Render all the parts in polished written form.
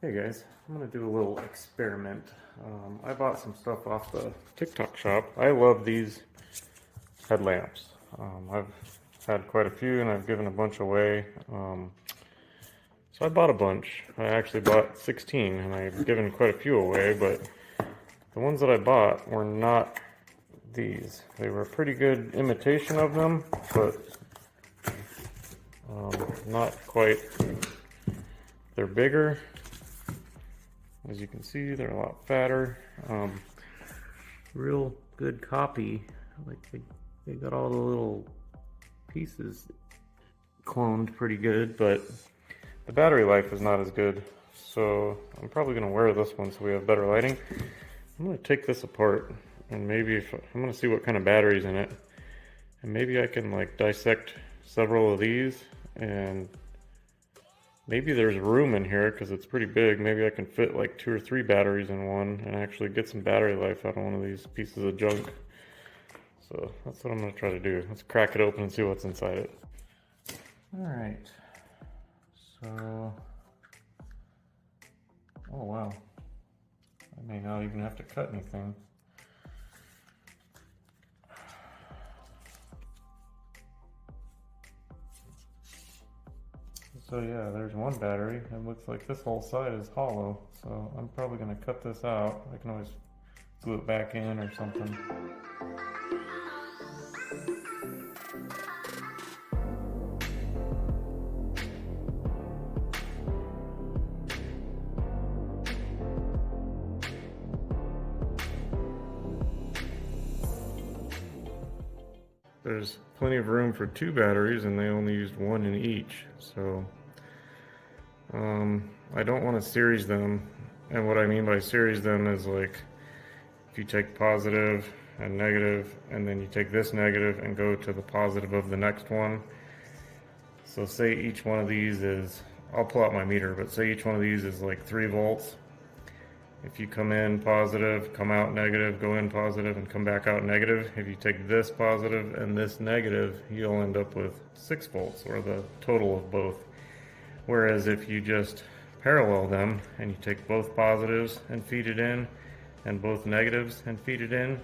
Hey guys, I'm gonna do a little experiment. I bought some stuff off the TikTok shop. I love these headlamps. I've had quite a few and I've given a bunch away. So I bought a bunch. I actually bought 16 and I've given quite a few away, but the ones that I bought were not these. They were a pretty good imitation of them, but not quite. They're bigger. As you can see, they're a lot fatter. Real good copy. Like they got all the little pieces cloned pretty good, but the battery life is not as good. So I'm probably gonna wear this one so we have better lighting. I'm gonna take this apart and maybe I'm gonna see what kind of battery's in it. And maybe I can like dissect several of these, and maybe there's room in here because it's pretty big. Maybe I can fit like 2 or 3 batteries in one and actually get some battery life out of one of these pieces of junk. So that's what I'm going to try to do. Let's crack it open and see what's inside it. Alright. So... oh wow. I may not even have to cut anything. So yeah, there's one battery. It looks like this whole side is hollow. So I'm probably going to cut this out. I can always glue it back in or something. There's plenty of room for 2 batteries and they only used 1 in each. So I don't want to series them, and what I mean by series them is like if you take positive and negative and then you take this negative and go to the positive of the next one. So say each one of these is, I'll pull out my meter, but say each one of these is like 3 volts. If you come in positive, come out negative, go in positive and come back out negative, if you take this positive and this negative, you'll end up with 6 volts, or the total of both. Whereas if you just parallel them and you take both positives and feed it in and both negatives and feed it in,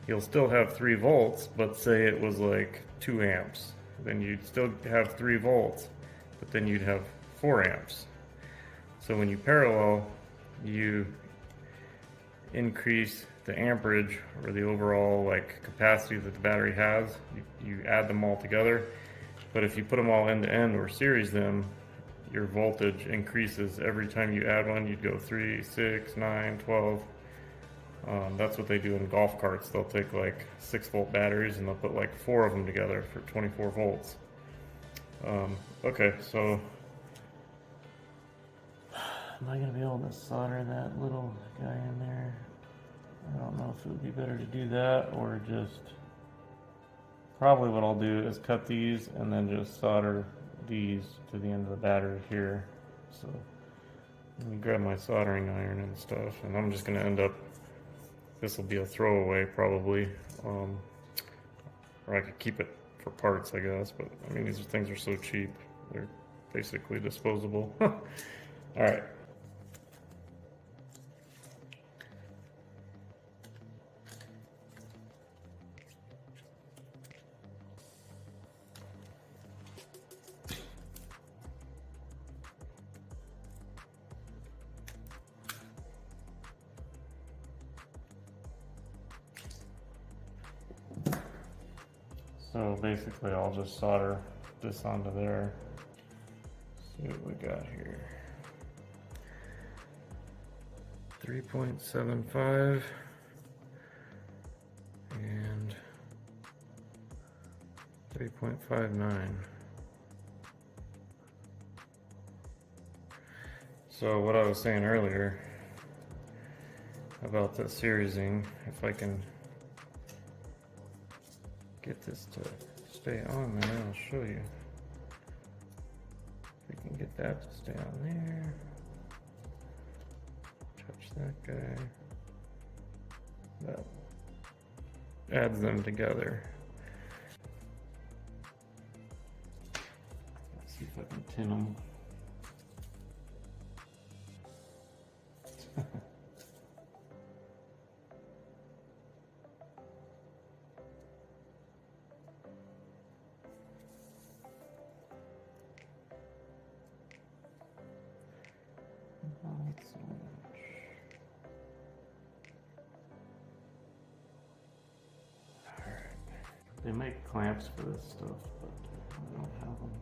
you'll still have 3 volts, but say it was like 2 amps. Then you'd still have 3 volts, but then you'd have 4 amps. So when you parallel, you increase the amperage, or the overall like capacity that the battery has. You add them all together. But if you put them all end to end or series them, your voltage increases every time you add one. You'd go 3, 6, 9, 12. That's what they do in golf carts. They'll take like 6-volt batteries and they'll put like 4 of them together for 24 volts. Okay, so am I going to be able to solder that little guy in there? I don't know if it would be better to do that or just... probably what I'll do is cut these and then just solder these to the end of the battery here. So let me grab my soldering iron and stuff, and I'm just going to end up... this will be a throwaway probably. Or I could keep it for parts, I guess, but I mean, these things are so cheap. They're basically disposable. Alright. So basically I'll just solder this onto there. See what we got here. 3.75 and 3.59. So what I was saying earlier about the seriesing, if I can get this to stay on there, I'll show you. If we can get that to stay on there. Touch that guy. That adds them together. Let's see if I can tin them. They make clamps for this stuff, but I don't have them.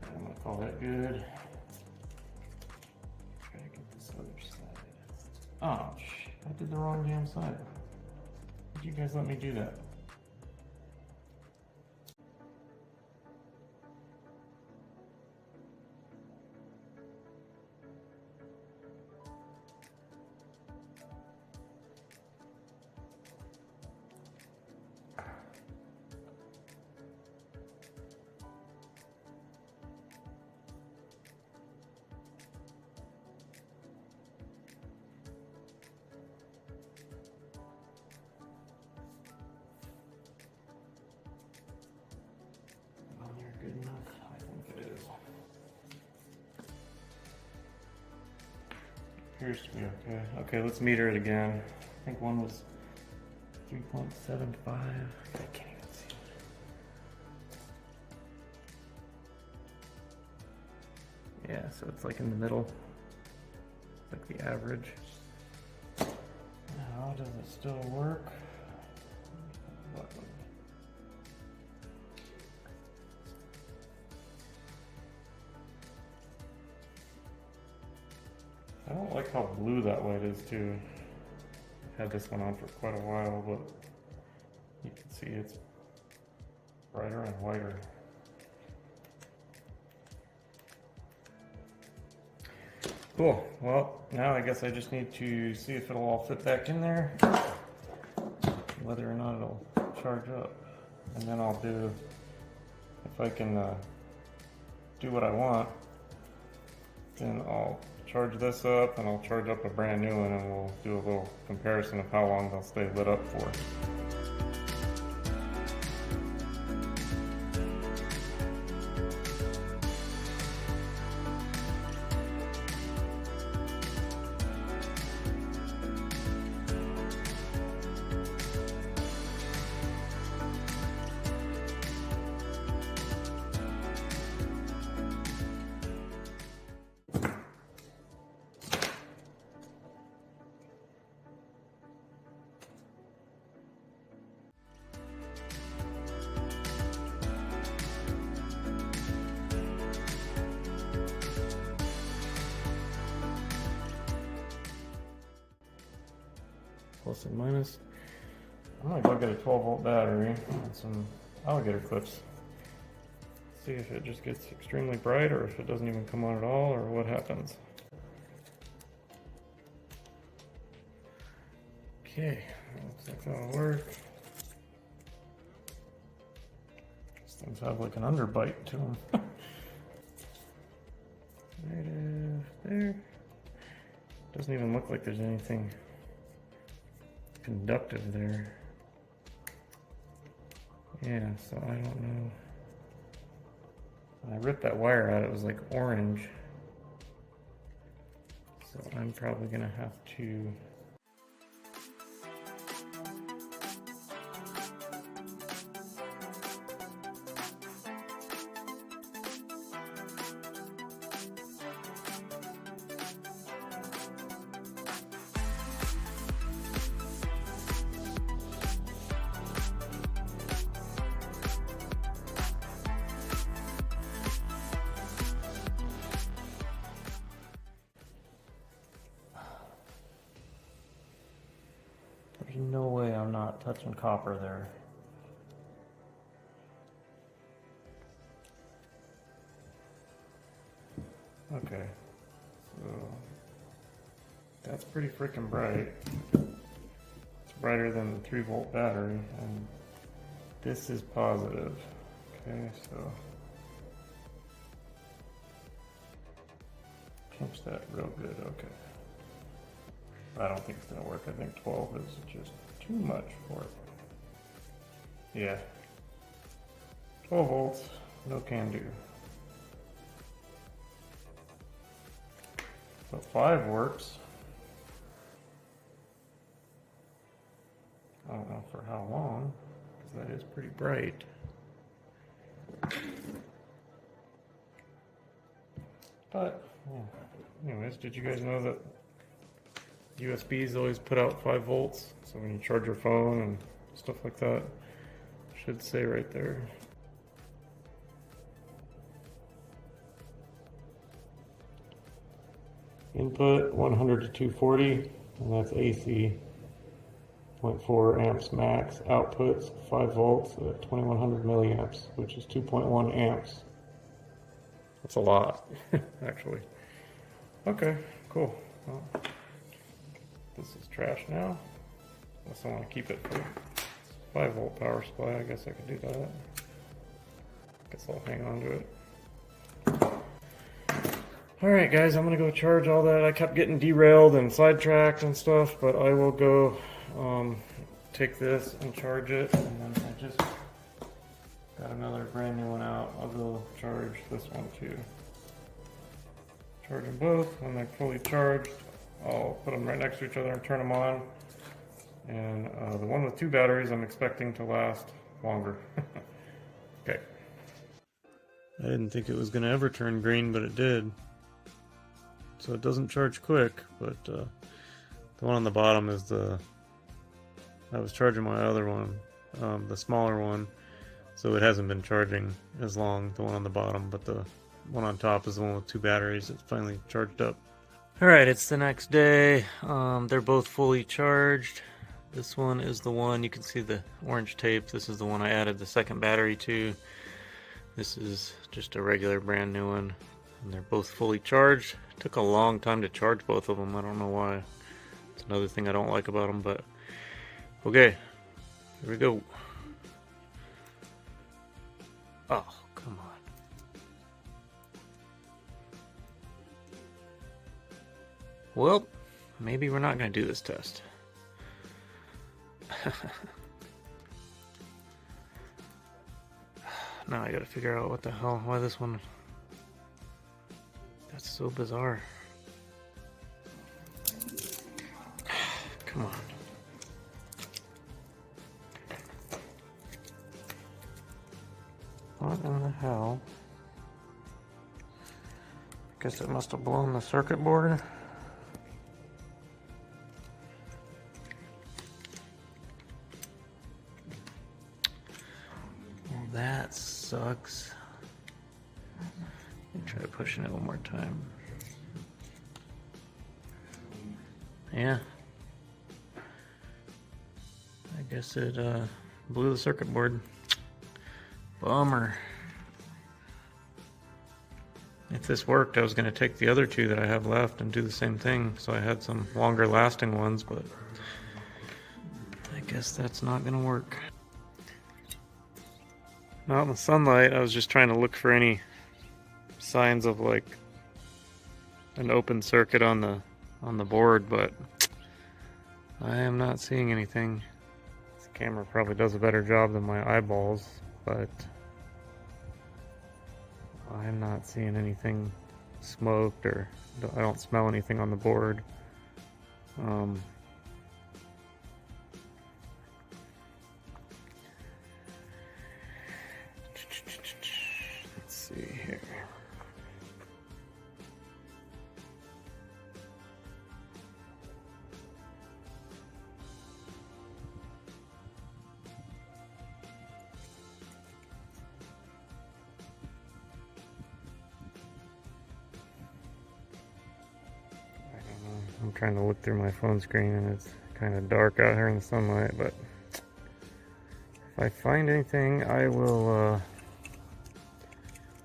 I'm gonna call that good. Try to get this other side. Oh, shit, I did the wrong damn side. Did you guys let me do that? Good enough? I think it is. Appears to be okay. Okay, let's meter it again. I think one was 3.75. I can't even see it. Yeah, so it's like in the middle. It's like the average. Now, does it still work? I don't like how blue that light is too. I've had this one on for quite a while, but you can see it's brighter and whiter. Cool, well, now I guess I just need to see if it'll all fit back in there, whether or not it'll charge up. And then I'll do, if I can do what I want, then I'll charge this up and I'll charge up a brand new one and we'll do a little comparison of how long they'll stay lit up for. Plus and minus. I'm gonna go get a 12-volt battery and some alligator clips. See if it just gets extremely bright or if it doesn't even come on at all or what happens. Okay, looks like that'll work. These things have like an underbite to them. Negative there. Doesn't even look like there's anything conductive there. Yeah, so I don't know. When I ripped that wire out, it was like orange. So I'm probably gonna have to There's no way I'm not touching copper there. Okay, so that's pretty freaking bright. It's brighter than the 3-volt battery, and this is positive. Okay, so pinch that real good. Okay. I don't think it's gonna work. I think 12 is just too much for it. Yeah. 12 volts, no can do. But 5 works. I don't know for how long, because that is pretty bright. But, yeah. Anyways, did you guys know that USBs always put out 5 volts? So when you charge your phone and stuff like that, should say right there. Input 100 to 240, and that's AC. 0.4 amps max. Outputs 5 volts at 2100 milliamps, which is 2.1 amps. That's a lot, actually. Okay, cool. Well, this is trash now. Unless I want to keep it for 5 volt power supply, I guess I could do that. Guess I'll hang on to it. Alright guys, I'm gonna go charge all that. I kept getting derailed and sidetracked and stuff, but I will go take this and charge it, and then I just got another brand new one out. I'll go charge this one too. Charge them both. When they're fully charged, I'll put them right next to each other and turn them on. And the one with 2 batteries I'm expecting to last longer. Okay. I didn't think it was going to ever turn green, but it did. So it doesn't charge quick, but the one on the bottom is I was charging my other one, the smaller one, so it hasn't been charging as long, the one on the bottom, but the one on top is the one with 2 batteries. It's finally charged up. Alright, it's the next day. They're both fully charged. This one is the one, you can see the orange tape. This is the one I added the second battery to. This is just a regular brand new one. And they're both fully charged. It took a long time to charge both of them. I don't know why. It's another thing I don't like about them, but okay, here we go. Oh, come on. Well, maybe we're not going to do this test. Now I got to figure out what the hell, why this one. That's so bizarre. Come on. What in the hell? Guess it must have blown the circuit board. Well, that sucks. Let me try pushing it one more time. Yeah. I guess it blew the circuit board. Bummer. If this worked, I was going to take the other 2 that I have left and do the same thing, so I had some longer lasting ones, but I guess that's not going to work. Not in the sunlight, I was just trying to look for any signs of like an open circuit on the board, but I am not seeing anything. This camera probably does a better job than my eyeballs, but I'm not seeing anything smoked, or I don't smell anything on the board. Let's see here. I'm trying to look through my phone screen and it's kind of dark out here in the sunlight, but if I find anything, I will,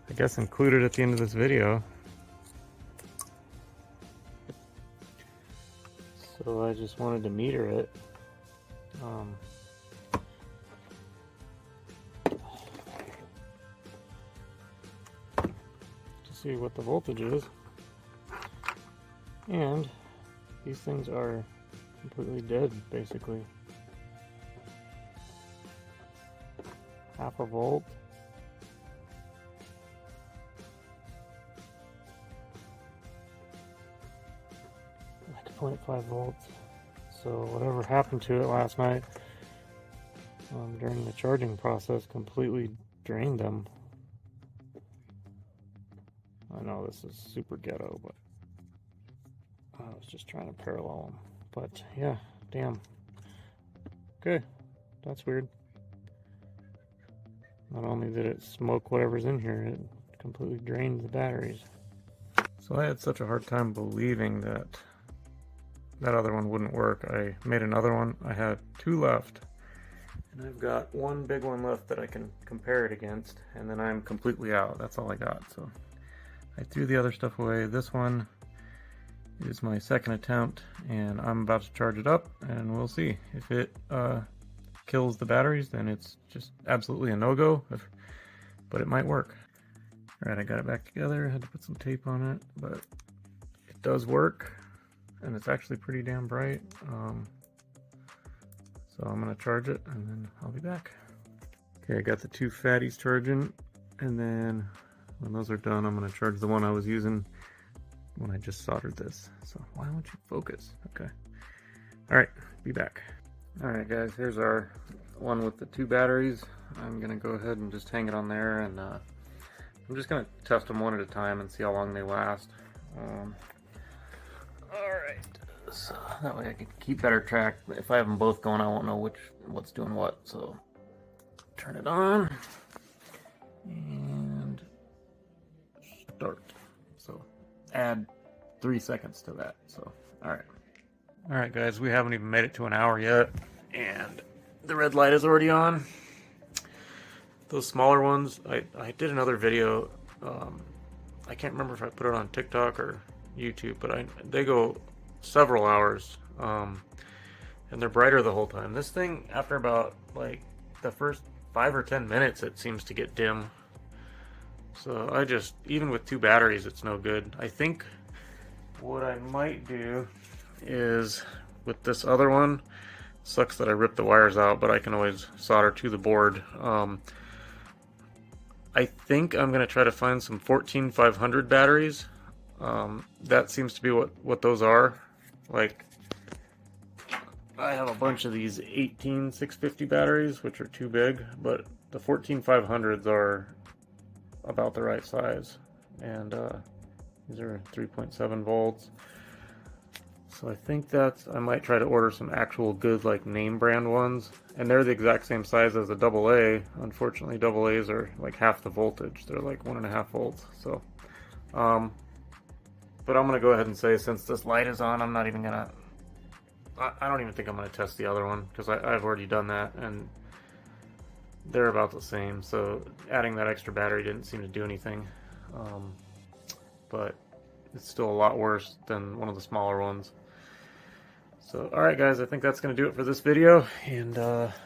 I guess, include it at the end of this video. So I just wanted to meter it. To see what the voltage is. And these things are completely dead, basically. Half a volt. Like 0.5 volts. So whatever happened to it last night during the charging process completely drained them. I know this is super ghetto, but I was just trying to parallel them. But yeah, damn. Okay, that's weird. Not only did it smoke whatever's in here, it completely drained the batteries. So I had such a hard time believing that that other one wouldn't work. I made another one. I had 2 left. And I've got 1 big one left that I can compare it against, and then I'm completely out. That's all I got. So I threw the other stuff away. This one is my second attempt, and I'm about to charge it up, and we'll see. If it kills the batteries, then it's just absolutely a no-go, but it might work. Alright, I got it back together. I had to put some tape on it, but it does work, and it's actually pretty damn bright. So I'm going to charge it, and then I'll be back. Okay, I got the 2 fatties charging, and then when those are done, I'm going to charge the one I was using when I just soldered this. So why don't you focus? Okay. Alright, be back. Alright guys, here's our one with the 2 batteries. I'm going to go ahead and just hang it on there, and I'm just going to test them one at a time and see how long they last. Alright. So that way I can keep better track. If I have them both going, I won't know what's doing what. So turn it on and start. So add 3 seconds to that. So all right guys, we haven't even made it to an hour yet, and the red light is already on. Those smaller ones, I did another video. I can't remember if I put it on TikTok or YouTube, but they go several hours, and they're brighter the whole time. This thing, after about like the first 5 or 10 minutes, it seems to get dim. So I just, even with 2 batteries, it's no good. I think what I might do is with this other one, sucks that I ripped the wires out, but I can always solder to the board. I think I'm going to try to find some 14500 batteries. That seems to be what those are. Like, I have a bunch of these 18650 batteries, which are too big, but the 14500s are about the right size, and these are 3.7 volts. So I think I might try to order some actual good, like, name brand ones, and they're the exact same size as a AA. Unfortunately, AA's are like half the voltage. They're like 1.5 volts. So but I'm gonna go ahead and say, since this light is on, I'm not even gonna, I don't even think I'm gonna test the other one, because I've already done that, and they're about the same. So adding that extra battery didn't seem to do anything, but it's still a lot worse than one of the smaller ones. So alright guys, I think that's going to do it for this video, and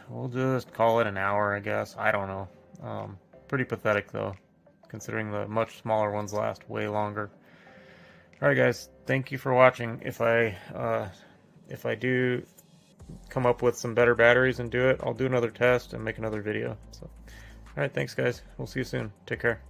we'll just call it an hour, I guess. I don't know. Pretty pathetic though, considering the much smaller ones last way longer. Alright guys, thank you for watching. If I do come up with some better batteries and do it, I'll do another test and make another video. So alright, thanks guys. We'll see you soon. Take care.